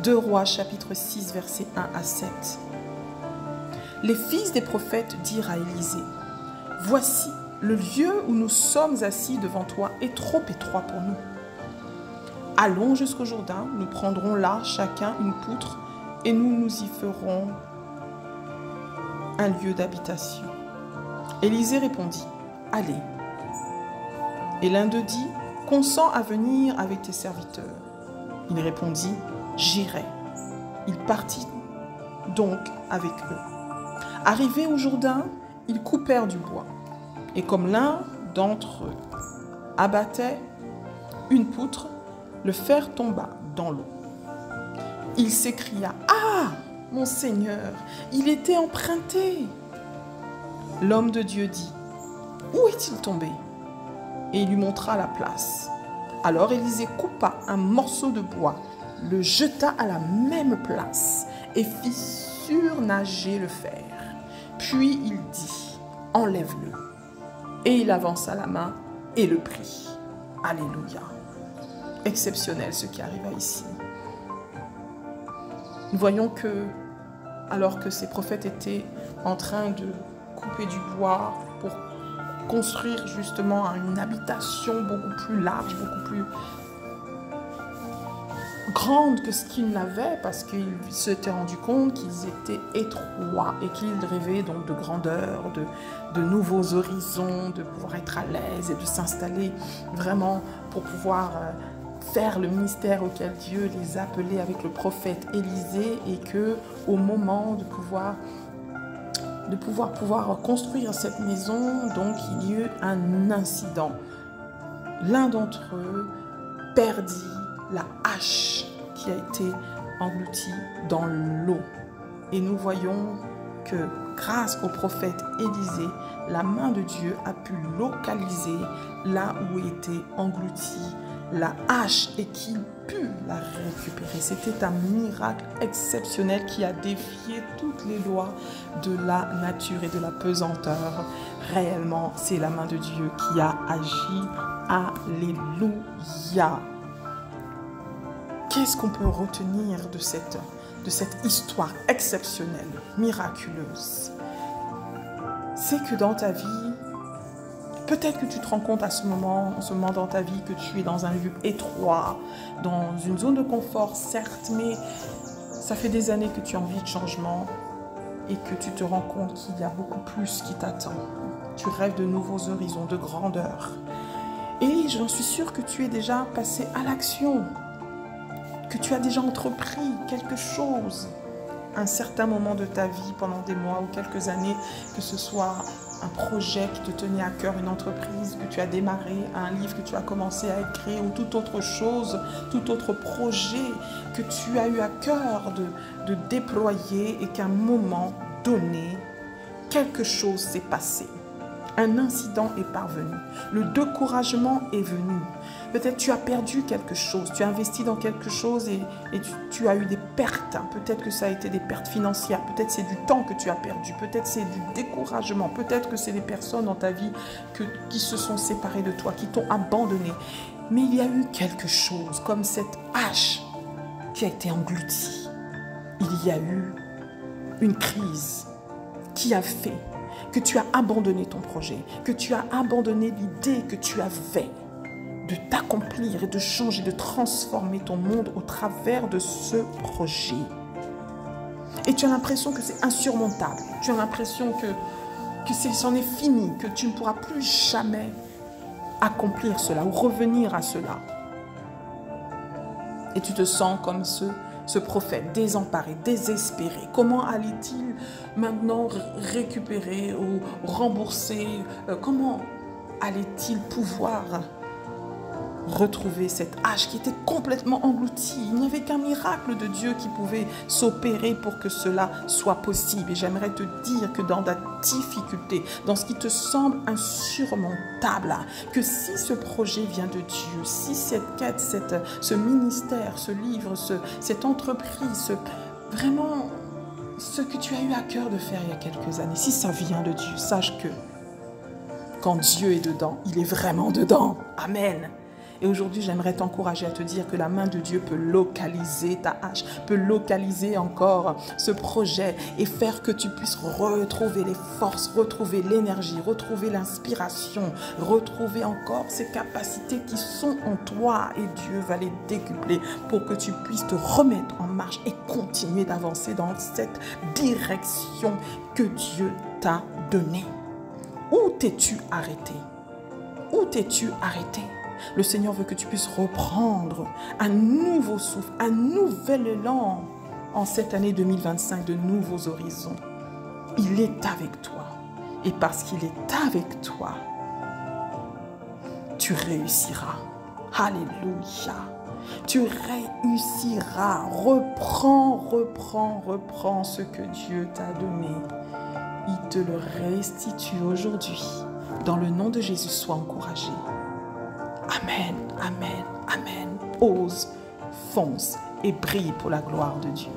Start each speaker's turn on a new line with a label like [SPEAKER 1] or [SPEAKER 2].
[SPEAKER 1] 2 Rois chapitre 6 versets 1 à 7. Les fils des prophètes dirent à Élisée, « Voici, le lieu où nous sommes assis devant toi est trop étroit pour nous. Allons jusqu'au Jourdain, nous prendrons là chacun une poutre et nous nous y ferons un lieu d'habitation. » Élisée répondit, « Allez. » Et l'un d'eux dit, « Consens à venir avec tes serviteurs. » Il répondit, « J'irai. » Il partit donc avec eux. Arrivés au Jourdain, ils coupèrent du bois. Et comme l'un d'entre eux abattait une poutre, le fer tomba dans l'eau. Il s'écria, « Ah, mon Seigneur, il était emprunté !» L'homme de Dieu dit, « Où est-il tombé ?» Et il lui montra la place. Alors Élisée coupa un morceau de bois, le jeta à la même place et fit surnager le fer. Puis il dit, « Enlève-le. » Et il avança la main et le prit. Alléluia. Exceptionnel ce qui arriva ici. Nous voyons que, alors que ces prophètes étaient en train de couper du bois pour construire justement une habitation beaucoup plus large, beaucoup plus grande que ce qu'ils n'avaient, parce qu'ils s'étaient rendus compte qu'ils étaient étroits et qu'ils rêvaient donc de grandeur, de nouveaux horizons, de pouvoir être à l'aise et de s'installer vraiment pour pouvoir faire le ministère auquel Dieu les appelait avec le prophète Élisée, et que au moment de pouvoir construire cette maison, donc il y eut un incident. L'un d'entre eux perdit la hache qui a été engloutie dans l'eau. Et nous voyons que grâce au prophète Élisée, la main de Dieu a pu localiser là où était engloutie la hache et qu'il put la récupérer. C'était un miracle exceptionnel qui a défié toutes les lois de la nature et de la pesanteur. Réellement, c'est la main de Dieu qui a agi. Alléluia. Qu'est-ce qu'on peut retenir de cette histoire exceptionnelle, miraculeuse? C'est que dans ta vie, peut-être que tu te rends compte en ce moment dans ta vie, que tu es dans un lieu étroit, dans une zone de confort, certes, mais ça fait des années que tu as envie de changement et que tu te rends compte qu'il y a beaucoup plus qui t'attend. Tu rêves de nouveaux horizons, de grandeur. Et j'en suis sûre que tu es déjà passé à l'action, que tu as déjà entrepris quelque chose, un certain moment de ta vie, pendant des mois ou quelques années, que ce soit un projet qui te tenait à cœur, une entreprise que tu as démarré, un livre que tu as commencé à écrire ou toute autre chose, tout autre projet que tu as eu à cœur de déployer, et qu'à un moment donné, quelque chose s'est passé. Un incident est parvenu, le découragement est venu. Peut-être tu as perdu quelque chose, tu as investi dans quelque chose et tu as eu des pertes. Peut-être que ça a été des pertes financières, peut-être c'est du temps que tu as perdu, peut-être c'est du découragement, peut-être que c'est des personnes dans ta vie qui se sont séparées de toi, qui t'ont abandonné. Mais il y a eu quelque chose, comme cette hache qui a été engloutie. Il y a eu une crise qui a fait que tu as abandonné ton projet, que tu as abandonné l'idée que tu avais de t'accomplir et de changer, de transformer ton monde au travers de ce projet. Et tu as l'impression que c'est insurmontable. Tu as l'impression que c'en est fini, que tu ne pourras plus jamais accomplir cela ou revenir à cela. Et tu te sens comme ce prophète désemparé, désespéré. Comment allait-il maintenant récupérer ou rembourser? Comment allait-il pouvoir retrouver cette hache qui était complètement engloutie? Il n'y avait qu'un miracle de Dieu qui pouvait s'opérer pour que cela soit possible. Et j'aimerais te dire que dans ta difficulté, dans ce qui te semble insurmontable, que si ce projet vient de Dieu, si cette quête, ce ministère, ce livre, cette entreprise, vraiment ce que tu as eu à cœur de faire il y a quelques années, si ça vient de Dieu, sache que quand Dieu est dedans, il est vraiment dedans. Amen. Et aujourd'hui, j'aimerais t'encourager à te dire que la main de Dieu peut localiser ta hache, peut localiser encore ce projet et faire que tu puisses retrouver les forces, retrouver l'énergie, retrouver l'inspiration, retrouver encore ces capacités qui sont en toi. Et Dieu va les décupler pour que tu puisses te remettre en marche et continuer d'avancer dans cette direction que Dieu t'a donnée. Où t'es-tu arrêté? Où t'es-tu arrêté? Le Seigneur veut que tu puisses reprendre un nouveau souffle, un nouvel élan en cette année 2025, de nouveaux horizons. Il est avec toi. Et parce qu'il est avec toi, tu réussiras. Alléluia. Tu réussiras. Reprends ce que Dieu t'a donné. Il te le restitue aujourd'hui. Dans le nom de Jésus, sois encouragé. Amen, amen, amen. Ose, fonce et brille pour la gloire de Dieu.